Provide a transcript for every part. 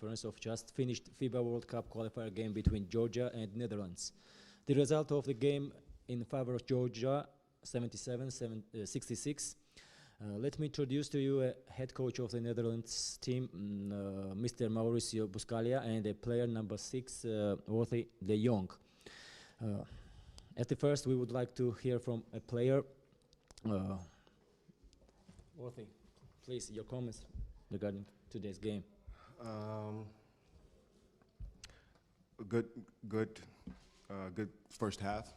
conference of just finished FIBA World Cup qualifier game between Georgia and Netherlands. The result of the game in favor of Georgia, 77-66. Let me introduce to you a head coach of the Netherlands team, Mr. Mauricio Buscalia, and a player number 6, Worthy de Jong. At the first, we would like to hear from a player. Worthy, please, your comments regarding today's game. Good first half.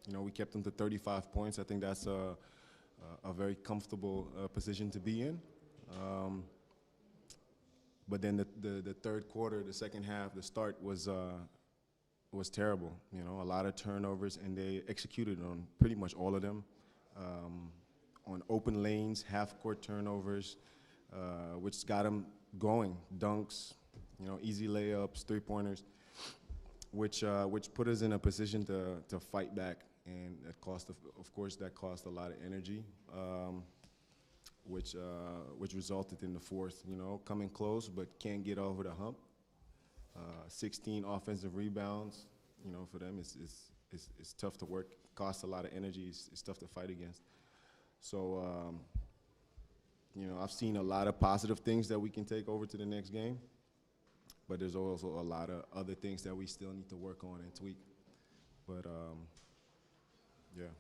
We kept them to 35 points. I think that's a very comfortable position to be in. But then the third quarter, the second half, the start was terrible. A lot of turnovers, and they executed on pretty much all of them. On open lanes, half-court turnovers, which got them going. Dunks, easy layups, three-pointers, which put us in a position to fight back. And that cost, of course, a lot of energy, which resulted in the fourth. Coming close, but can't get over the hump. 16 offensive rebounds. For them, it's tough to work. Costs a lot of energy. It's tough to fight against. So, I've seen a lot of positive things that we can take over to the next game, but there's also a lot of other things that we still need to work on and tweak. But yeah,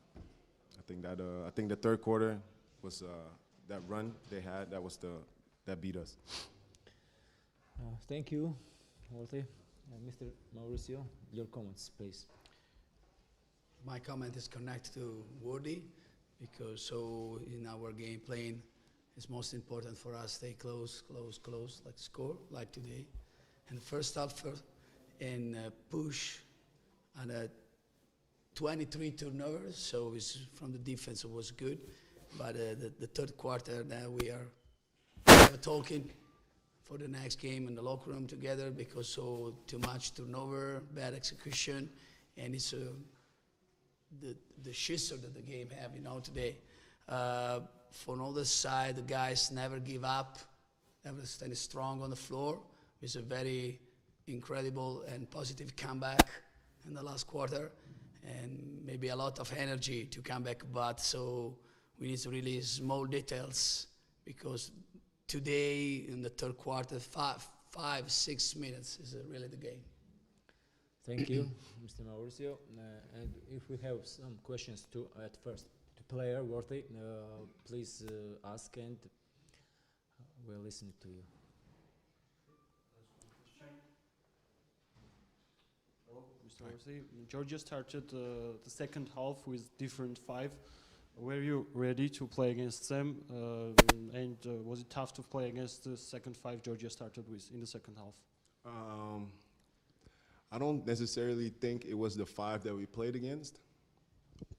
I think the third quarter was that run they had. That beat us. Thank you, Worthy. Mr. Mauricio, your comments, please. My comment is connected to Worthy, because in our game playing, it's most important for us stay close, like score, like today. And first half, and push, and 23 turnovers, so it's from the defense it was good. But the third quarter, now we are talking for the next game in the locker room together, because too much turnover, bad execution, and it's the schisser that the game have, today. For another side, the guys never give up, never stand strong on the floor. It's a very incredible and positive comeback in the last quarter, and maybe a lot of energy to come back, but we need to really small details, because today in the third quarter, 5-6 minutes is really the game. Thank you, Mr. Mauricio. And if we have some questions at first to player Worthy, please ask, and we'll listen to you. Mr. Worthy, Georgia started the second half with different 5. Were you ready to play against them? And was it tough to play against the second 5 Georgia started with in the second half? I don't necessarily think it was the 5 that we played against.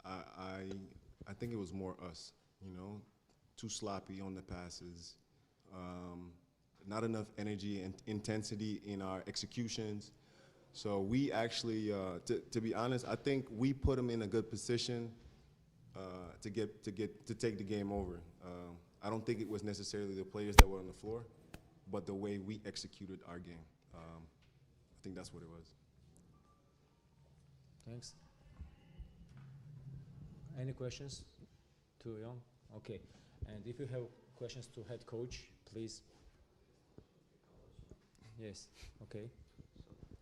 I think it was more us, too sloppy on the passes, not enough energy and intensity in our executions. So we actually, to be honest, I think we put them in a good position to take the game over. I don't think it was necessarily the players that were on the floor, but the way we executed our game. I think that's what it was. Thanks. Any questions to Young? Okay. And if you have questions to head coach, please. Yes. Okay.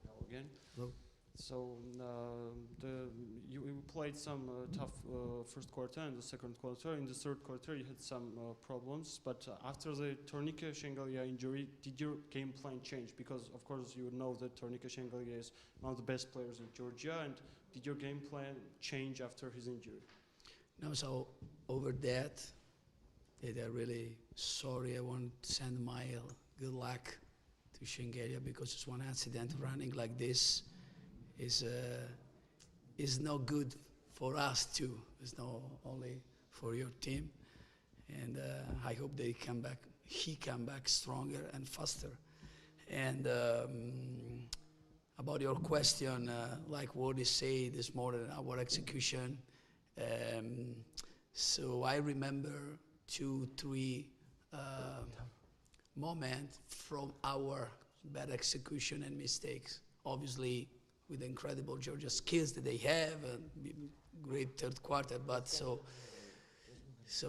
Hello again. Hello. So you played some tough first quarter and the second quarter. In the third quarter, you had some problems. But after the Tornike Shengelia injury, did your game plan change? Because of course you know that Tornike Shengelia is one of the best players in Georgia. And did your game plan change after his injury? No. So over that, they're really sorry. I want to send my good luck to Shengelia, because it's one accident running like this is no good for us too. It's not only for your team. And I hope he come back stronger and faster. And about your question, like what they say, there's more than our execution. So I remember 2-3 moment from our bad execution and mistakes. Obviously, with the incredible Georgia skills that they have and great third quarter, but so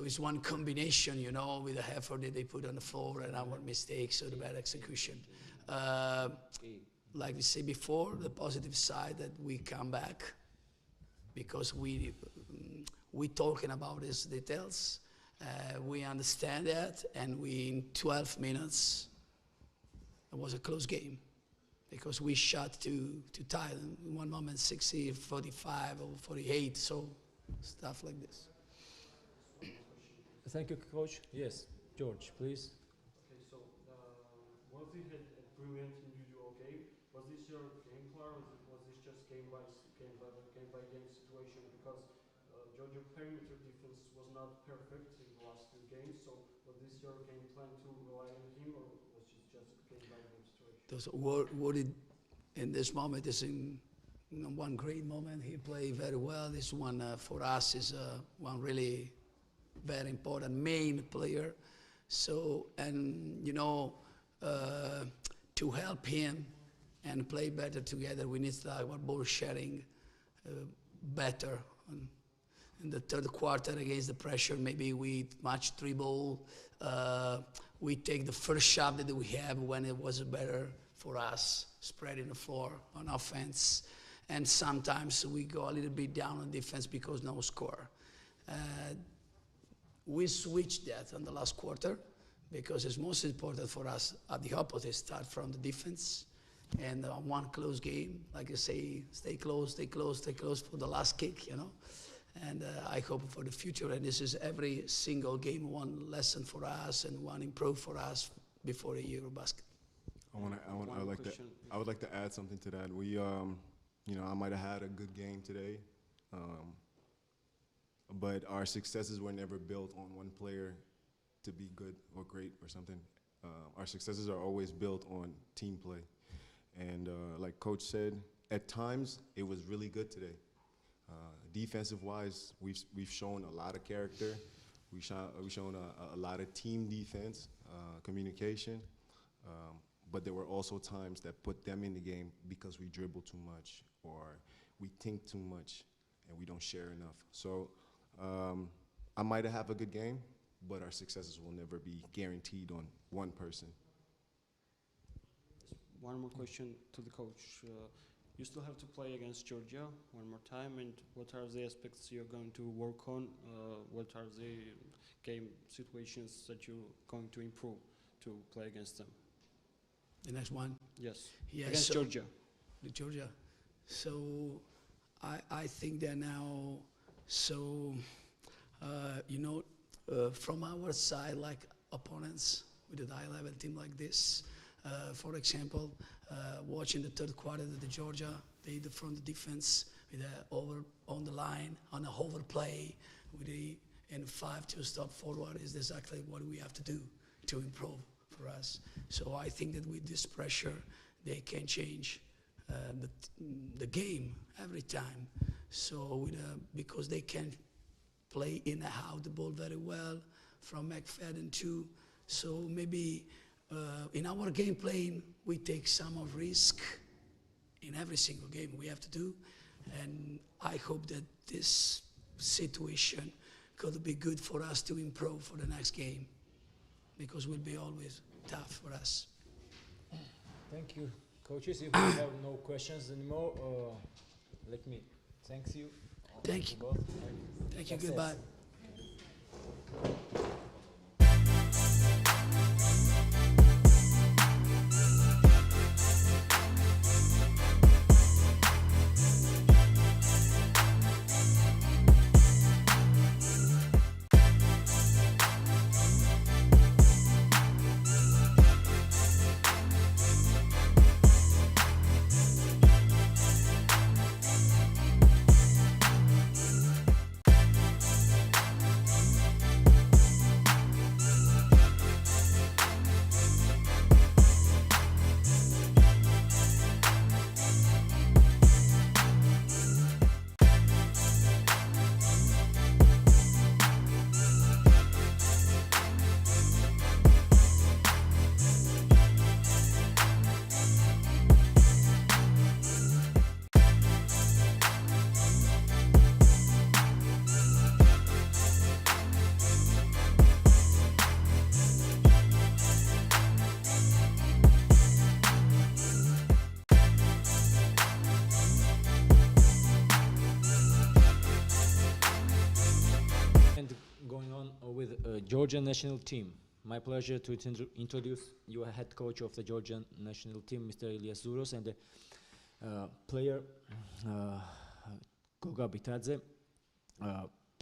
it's one combination, you know, with the effort that they put on the floor and our mistakes, so the bad execution. Like we said before, the positive side that we come back because we talking about these details. We understand that, and we in 12 minutes, it was a close game because we shot to tie them. In one moment 60, 45 or 48, so stuff like this. Thank you, coach. Yes, George, please. Okay, so Worthy had a brilliant individual game. Was this your game plan, or was this just game by game situation? Because Georgia perimeter defense was not perfect in the last two games. So was this your game plan to rely on him, or was it just game by game situation? Those Woody in this moment is in one great moment. He played very well. This one for us is one really very important main player. So, and you know, to help him and play better together, we need our ball sharing better. In the third quarter against the pressure, maybe we match dribble. We take the first shot that we have when it was better for us, spreading the floor on offense. And sometimes we go a little bit down on defense because no score. We switched that on the last quarter because it's most important for us at the opposite, start from the defense. And one close game, like I say, stay close, stay close, stay close for the last kick, you know. And I hope for the future, and this is every single game, one lesson for us and one improve for us before the Eurobasket. I would like to add something to that. We, you know, I might have had a good game today, but our successes were never built on one player to be good or great or something. Our successes are always built on team play. And like Coach said, at times it was really good today. Defensive-wise, we've shown a lot of character. We've shown a lot of team defense, communication. But there were also times that put them in the game because we dribble too much or we think too much and we don't share enough. So I might have a good game, but our successes will never be guaranteed on one person. One more question to the coach. You still have to play against Georgia one more time, and what are the aspects you're going to work on? What are the game situations that you're going to improve to play against them? The next one? Yes, Yes, against so Georgia. The Georgia. So I think that now, so, you know, from our side, like opponents with a high-level team like this, for example, watching the third quarter of the Georgia, they front the defense with over on the line, on a overplay, with and 5 to stop forward is exactly what we have to do to improve for us. So I think that with this pressure, they can change the game every time. So because they can play in and out the ball very well from McFadden too. So maybe in our game playing, we take some of risk in every single game we have to do. And I hope that this situation could be good for us to improve for the next game, because it will be always tough for us. Thank you, coaches. If we have no questions anymore, let me thank you. Thank you. Both. Thank you. Success. Goodbye. Georgian national team. My pleasure to introduce you head coach of the Georgian national team, Mr. Ilyas Zouros, and the player Goga Bitadze.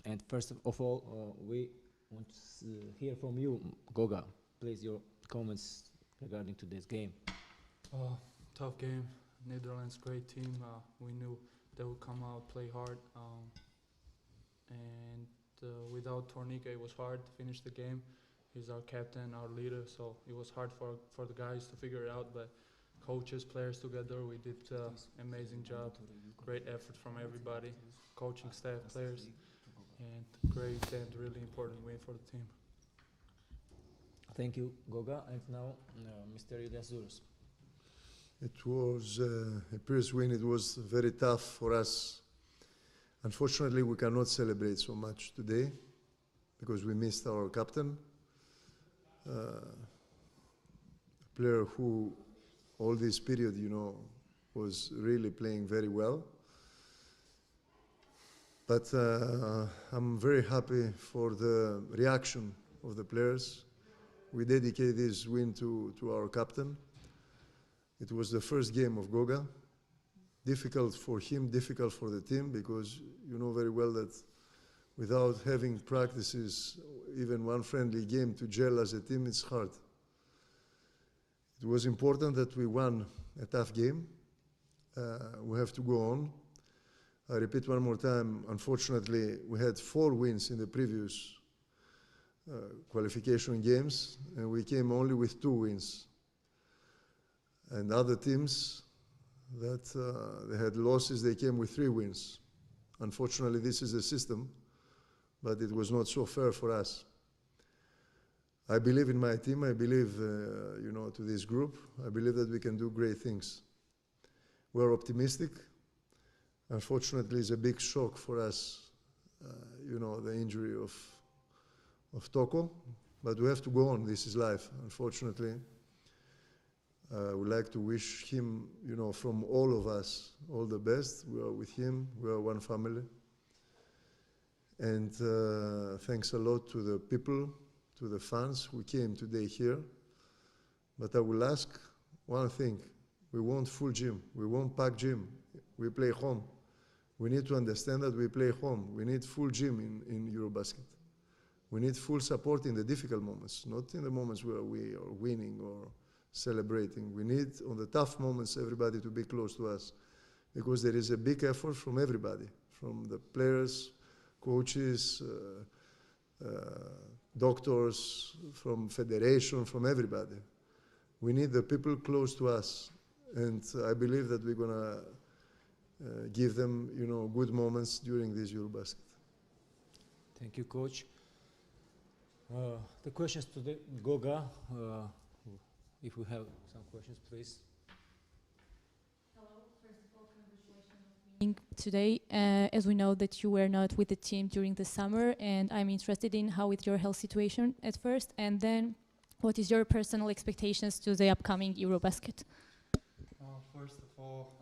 And first of all, we want to hear from you, Goga. Please, your comments regarding today's game. Tough game. Netherlands, great team. We knew they would come out, play hard. And without Tornike, it was hard to finish the game. He's our captain, our leader, so it was hard for the guys to figure it out. But coaches, players together, we did amazing job. Great effort from everybody, coaching staff, players, and great and really important win for the team. Thank you, Goga. And now, Mr. Ilyas Zouros. It was a previous win. It was very tough for us. Unfortunately, we cannot celebrate so much today because we missed our captain, a player who all this period, was really playing very well. But I'm very happy for the reaction of the players. We dedicate this win to our captain. It was the first game of Goga. Difficult for him, difficult for the team, because you know very well that without having practices, even one friendly game to gel as a team, it's hard. It was important that we won a tough game. We have to go on. I repeat one more time, unfortunately, we had 4 wins in the previous qualification games, and we came only with 2 wins. And other teams that they had losses, they came with 3 wins. Unfortunately, this is the system, but it was not so fair for us. I believe in my team. I believe, to this group. I believe that we can do great things. We're optimistic. Unfortunately, it's a big shock for us, the injury of Toko, but we have to go on. This is life, unfortunately. I would like to wish him, from all of us, all the best. We are with him. We are one family. And thanks a lot to the people, to the fans who came today here. But I will ask one thing. We want full gym. We want packed gym. We play home. We need to understand that we play home. We need full gym in Eurobasket. We need full support in the difficult moments, not in the moments where we are winning or celebrating. We need, on the tough moments, everybody to be close to us, because there is a big effort from everybody, from the players, coaches, doctors, from federation, from everybody. We need the people close to us, and I believe that we're gonna give them, good moments during this Eurobasket. Thank you, Coach. The questions to the Goga. If we have some questions, please. Hello. First of all, congratulations on winning today. As we know that you were not with the team during the summer, and I'm interested in how is your health situation at first, and then what is your personal expectations to the upcoming Eurobasket? First of all,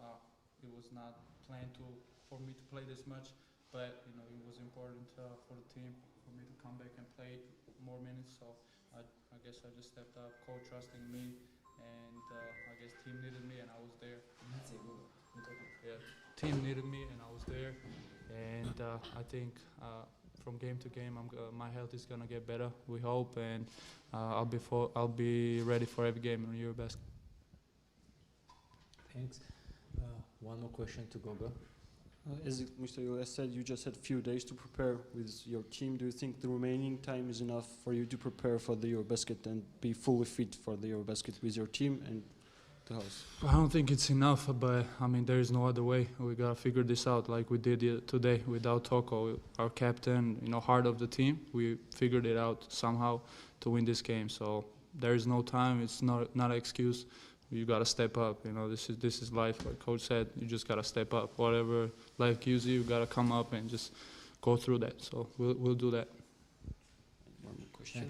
it was not planned for me to play this much, but it was important for the team for me to come back and play more minutes. So I guess I just stepped up, coach trusting me, and I guess team needed me, and I was there. Yeah, team needed me, and I was there. And I think from game to game, my health is gonna get better. We hope, and I'll be ready for every game in Eurobasket. Thanks. One more question to Goga. As Mr. Ilyas said, you just had a few days to prepare with your team. Do you think the remaining time is enough for you to prepare for the Eurobasket and be fully fit for the Eurobasket with your team and the house? I don't think it's enough, but there is no other way. We gotta figure this out like we did today without Toko, our captain, heart of the team. We figured it out somehow to win this game. So there is no time. It's not an excuse. You gotta step up. This is life. Like Coach said, you just gotta step up. Whatever life gives you, you gotta come up and just go through that. So we'll do that. One more question.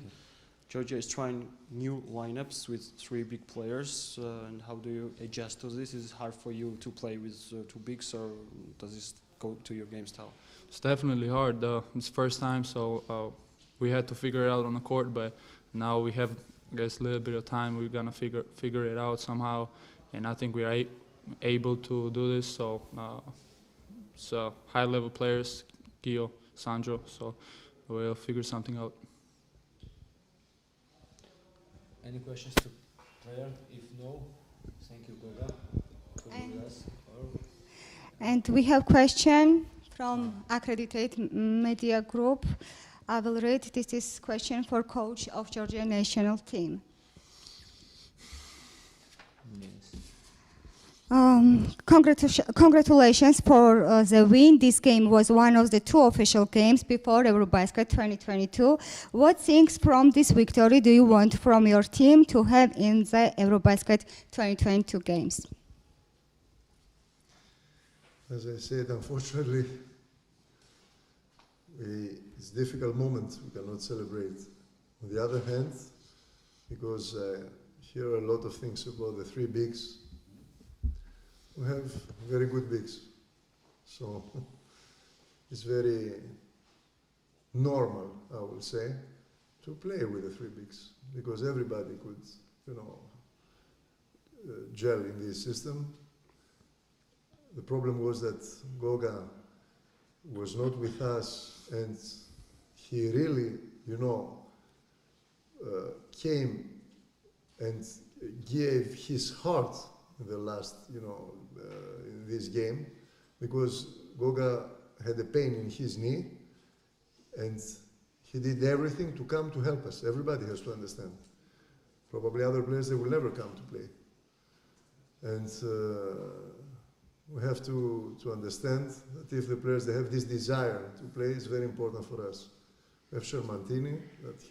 Georgia is trying new lineups with 3 big players, and how do you adjust to this? Is it hard for you to play with 2 bigs, or does this go to your game style? It's definitely hard. It's first time, so we had to figure it out on the court, but now we have, I guess, a little bit of time. We're gonna figure it out somehow, and I think we are able to do this. So, high-level players, Gio, Sandro. So we'll figure something out. Any questions to player? If no, thank you, Goga. And we have question from Accredited Media Group. I will read. This is question for coach of Georgia national team. Congratulations for the win. This game was one of the 2 official games before Eurobasket 2022. What things from this victory do you want from your team to have in the Eurobasket 2022 games? As I said, unfortunately, it's a difficult moment. We cannot celebrate. On the other hand, because I hear a lot of things about the 3 bigs, we have very good bigs. So it's very normal, I will say, to play with the 3 bigs, because everybody could, gel in this system. The problem was that Goga was not with us, and he really, came and gave his heart in the last, in this game, because Goga had a pain in his knee, and he did everything to come to help us. Everybody has to understand. Probably other players, they will never come to play. And we have to understand that if the players, they have this desire to play, it's very important for us. We have Shermantini, that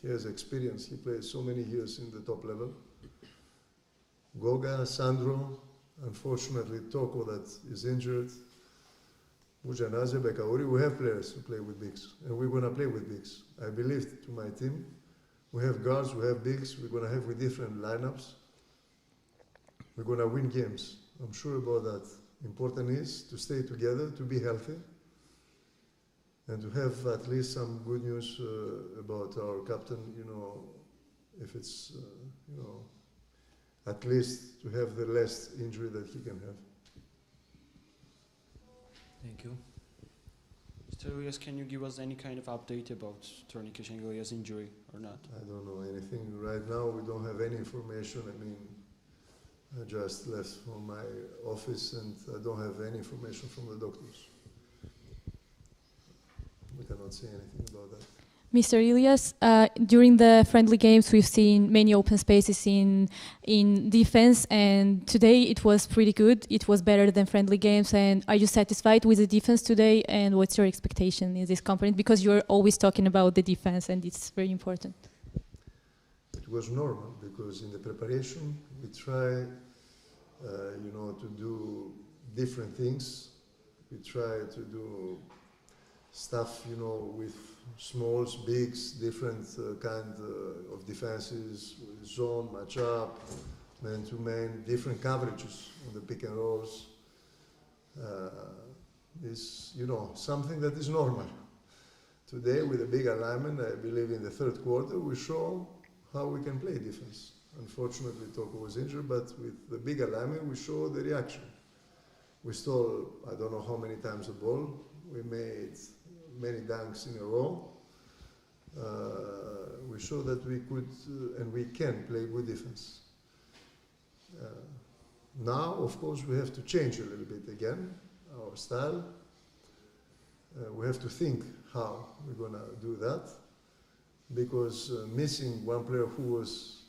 he has experience. He played so many years in the top level. Goga, Sandro, unfortunately Toko that is injured. Bujanaze, Bekauri, we have players who play with bigs, and we're going to play with bigs. I believe to my team. We have guards, we have bigs, we're going to have with different lineups. We're going to win games. I'm sure about that. Important is to stay together, to be healthy, and to have at least some good news about our captain, if it's, at least to have the less injury that he can have. Thank you. Mr. Elias, can you give us any kind of update about Tourniquet Shengelia's injury or not? I don't know anything. Right now, we don't have any information. I mean, I just left from my office and I don't have any information from the doctors. We cannot say anything about that. Mr. Elias, during the friendly games, we've seen many open spaces in defense, and today it was pretty good. It was better than friendly games. And are you satisfied with the defense today? And what's your expectation in this component? Because you're always talking about the defense, and it's very important. It was normal because in the preparation we try, to do different things. We try to do stuff, with smalls, bigs, different kind of defenses, zone, match-up, man-to-man, different coverages on the pick and rolls. Is, something that is normal. Today, with a big alignment, I believe in the third quarter, we show how we can play defense. Unfortunately, Toko was injured, but with the big alignment, we show the reaction. We stole, I don't know how many times the ball. We made many dunks in a row. We show that we could and we can play good defense. Now, of course, we have to change a little bit again, our style. We have to think how we're going to do that, because missing one player who was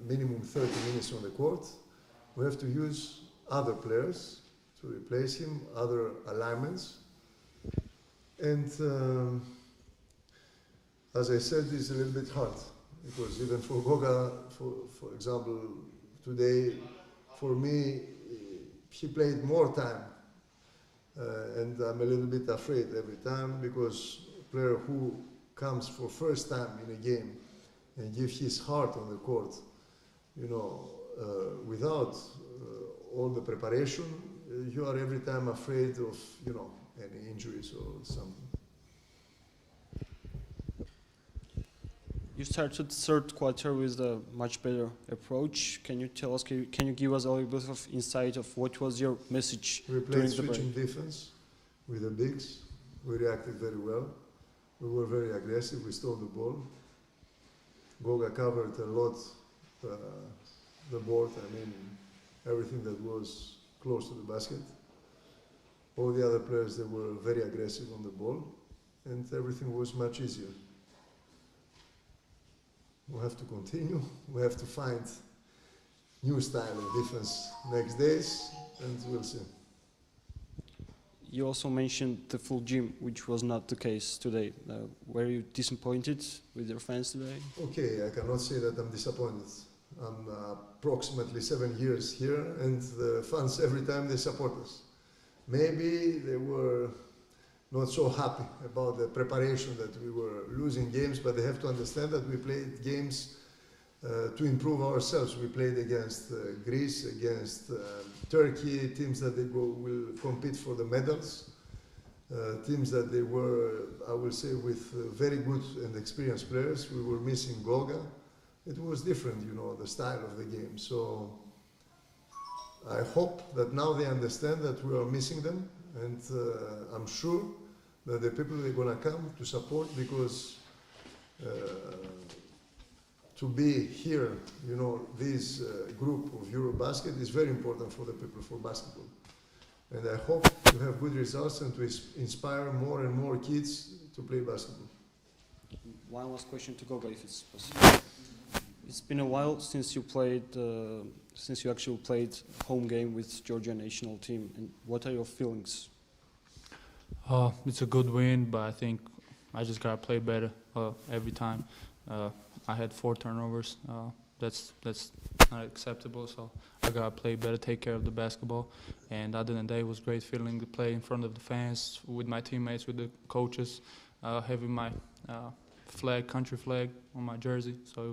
minimum 30 minutes on the court, we have to use other players to replace him, other alignments. And as I said, it's a little bit hard, because even for Goga, for example, today, for me, he played more time. And I'm a little bit afraid every time, because a player who comes for first time in a game and gives his heart on the court, without all the preparation, you are every time afraid of, any injuries or something. You started third quarter with a much better approach. Can you tell us? Can you give us a little bit of insight of what was your message We played during the break? switching defense with the bigs. We reacted very well. We were very aggressive. We stole the ball. Goga covered a lot the board. I mean, everything that was close to the basket. All the other players, they were very aggressive on the ball, and everything was much easier. We have to continue. We have to find new style of defense next days, and we'll see. You also mentioned the full gym, which was not the case today. Were you disappointed with your fans today? Okay, I cannot say that I'm disappointed. I'm approximately 7 years here, and the fans, every time they support us. Maybe they were not so happy about the preparation, that we were losing games, but they have to understand that we played games to improve ourselves. We played against Greece, against Turkey, teams that will compete for the medals, teams that they were, I will say, with very good and experienced players. We were missing Goga. It was different, you know, the style of the game. So I hope that now they understand that we are missing them, and I'm sure that the people are going to come to support, because to be here, you know, this group of Eurobasket is very important for the people, for basketball. And I hope to have good results and to inspire more and more kids to play basketball. One last question to Goga, if it's possible. It's been a while since you played, since you actually played home game with Georgia national team. And what are your feelings? It's a good win, but I think I just gotta play better every time. I had 4 turnovers. That's not acceptable. So I gotta play better, take care of the basketball. And other than that, it was a great feeling to play in front of the fans, with my teammates, with the coaches, having my flag, country flag, on my jersey. So it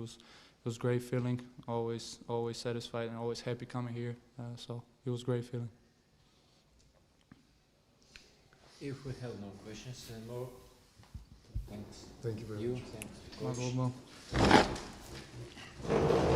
was a great feeling. Always satisfied and always happy coming here. So it was a great feeling. If we have no questions anymore, thanks. Thank you very much. Thanks. Well.